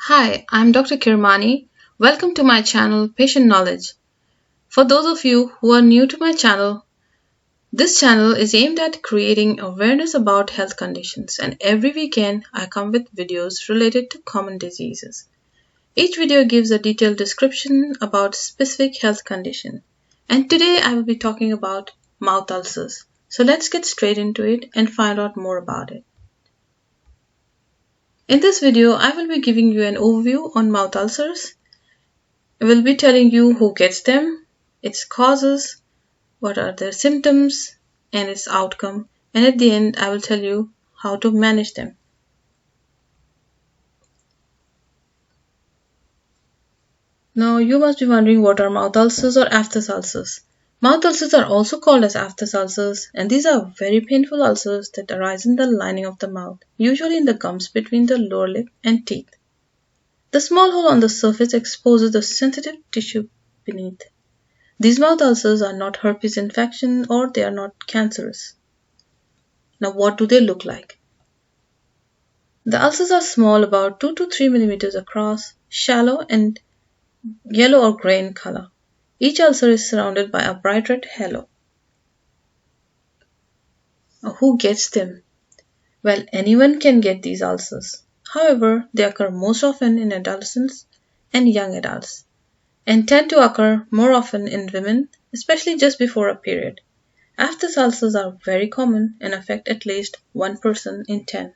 Hi, I'm Dr. Kirmani. Welcome to my channel Patient Knowledge. For those of you who are new to my channel, this channel is aimed at creating awareness about health conditions, and every weekend I come with videos related to common diseases. Each video gives a detailed description about specific health condition. And today I will be talking about mouth ulcers. So let's get straight into it and find out more about it. In this video, I will be giving you an overview on mouth ulcers. I will be telling you who gets them, its causes, what are their symptoms, and its outcome. And at the end, I will tell you how to manage them. Now, you must be wondering what are mouth ulcers or aphthous ulcers. Mouth ulcers are also called as aphthous ulcers, and these are very painful ulcers that arise in the lining of the mouth, usually in the gums between the lower lip and teeth. The small hole on the surface exposes the sensitive tissue beneath. These mouth ulcers are not herpes infection or they are not cancerous. Now, what do they look like? The ulcers are small, about 2 to 3 millimeters across, shallow, and yellow or gray in color. Each ulcer is surrounded by a bright red halo. Now, who gets them? Well, anyone can get these ulcers. However, they occur most often in adolescents and young adults, and tend to occur more often in women, especially just before a period. Aphthous ulcers are very common and affect at least one person in 10.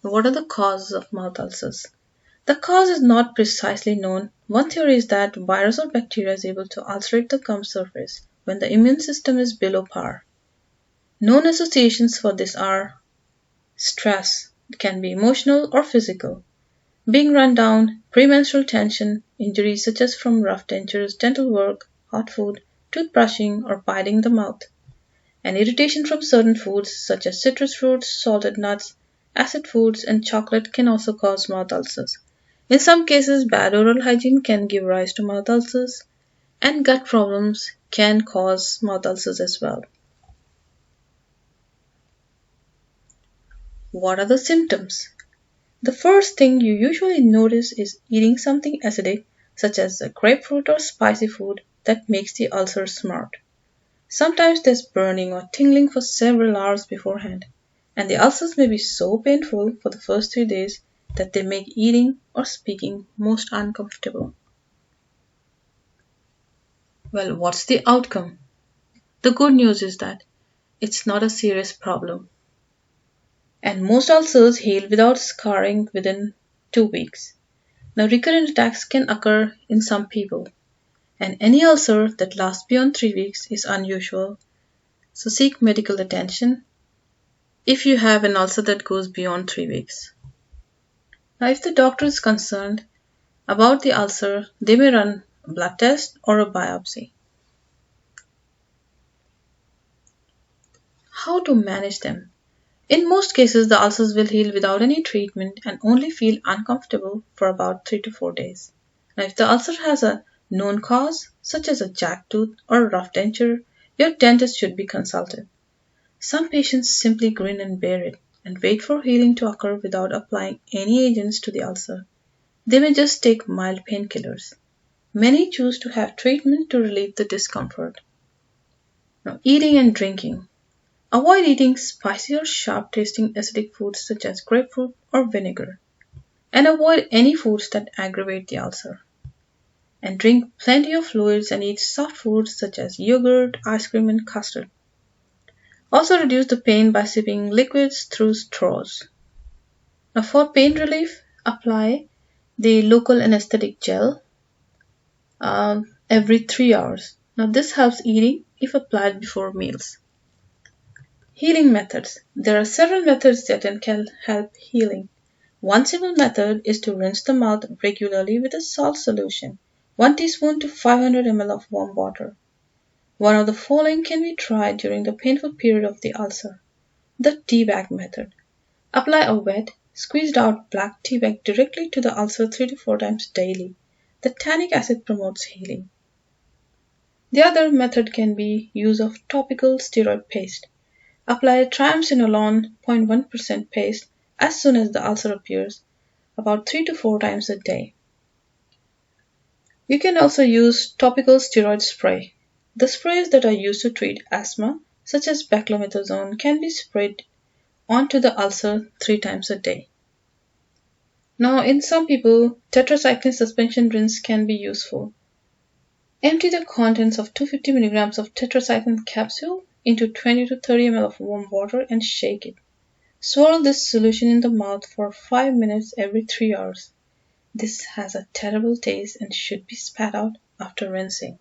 What are the causes of mouth ulcers? The cause is not precisely known. One theory is that virus or bacteria is able to ulcerate the gum surface when the immune system is below par. Known associations for this are stress, it can be emotional or physical, being run down, premenstrual tension, injuries such as from rough dentures, dental work, hot food, toothbrushing, or biting the mouth, and irritation from certain foods such as citrus fruits, salted nuts, acid foods, and chocolate can also cause mouth ulcers. In some cases, bad oral hygiene can give rise to mouth ulcers, and gut problems can cause mouth ulcers as well. What are the symptoms? The first thing you usually notice is eating something acidic, such as a grapefruit or spicy food, that makes the ulcer smart. Sometimes there's burning or tingling for several hours beforehand, and the ulcers may be so painful for the first 3 days that they make eating or speaking most uncomfortable. Well, what's the outcome? The good news is that it's not a serious problem, and most ulcers heal without scarring within 2 weeks. Now, recurrent attacks can occur in some people, and any ulcer that lasts beyond 3 weeks is unusual, so seek medical attention if you have an ulcer that goes beyond 3 weeks. Now, if the doctor is concerned about the ulcer, they may run a blood test or a biopsy. How to manage them? In most cases, the ulcers will heal without any treatment and only feel uncomfortable for about 3 to 4 days. Now, if the ulcer has a known cause, such as a jagged tooth or a rough denture, your dentist should be consulted. Some patients simply grin and bear it and wait for healing to occur without applying any agents to the ulcer. They may just take mild painkillers. Many choose to have treatment to relieve the discomfort. Now, eating and drinking. Avoid eating spicy or sharp-tasting acidic foods such as grapefruit or vinegar, and avoid any foods that aggravate the ulcer. And drink plenty of fluids and eat soft foods such as yogurt, ice cream, and custard. Also reduce the pain by sipping liquids through straws. Now, for pain relief, apply the local anesthetic gel every 3 hours. Now, this helps eating if applied before meals. Healing methods. There are several methods that can help healing. One simple method is to rinse the mouth regularly with a salt solution, 1 teaspoon to 500 ml of warm water. One of the following can be tried during the painful period of the ulcer. The tea bag method. Apply a wet, squeezed out black tea bag directly to the ulcer 3 to 4 times daily. The tannic acid promotes healing. The other method can be use of topical steroid paste. Apply triamcinolone 0.1% paste as soon as the ulcer appears. about 3 to 4 times a day. You can also use topical steroid spray. The sprays that are used to treat asthma, such as beclomethasone, can be sprayed onto the ulcer 3 times a day. Now, in some people, tetracycline suspension rinse can be useful. Empty the contents of 250 milligrams of tetracycline capsule into 20 to 30 ml of warm water and shake it. Swirl this solution in the mouth for 5 minutes every 3 hours. This has a terrible taste and should be spat out after rinsing.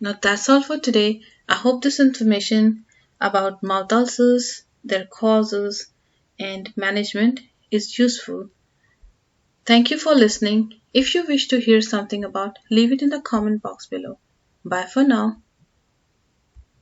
Now that's all for today. I hope this information about mouth ulcers, their causes, and management is useful. Thank you for listening. If you wish to hear something about, leave it in the comment box below. Bye for now.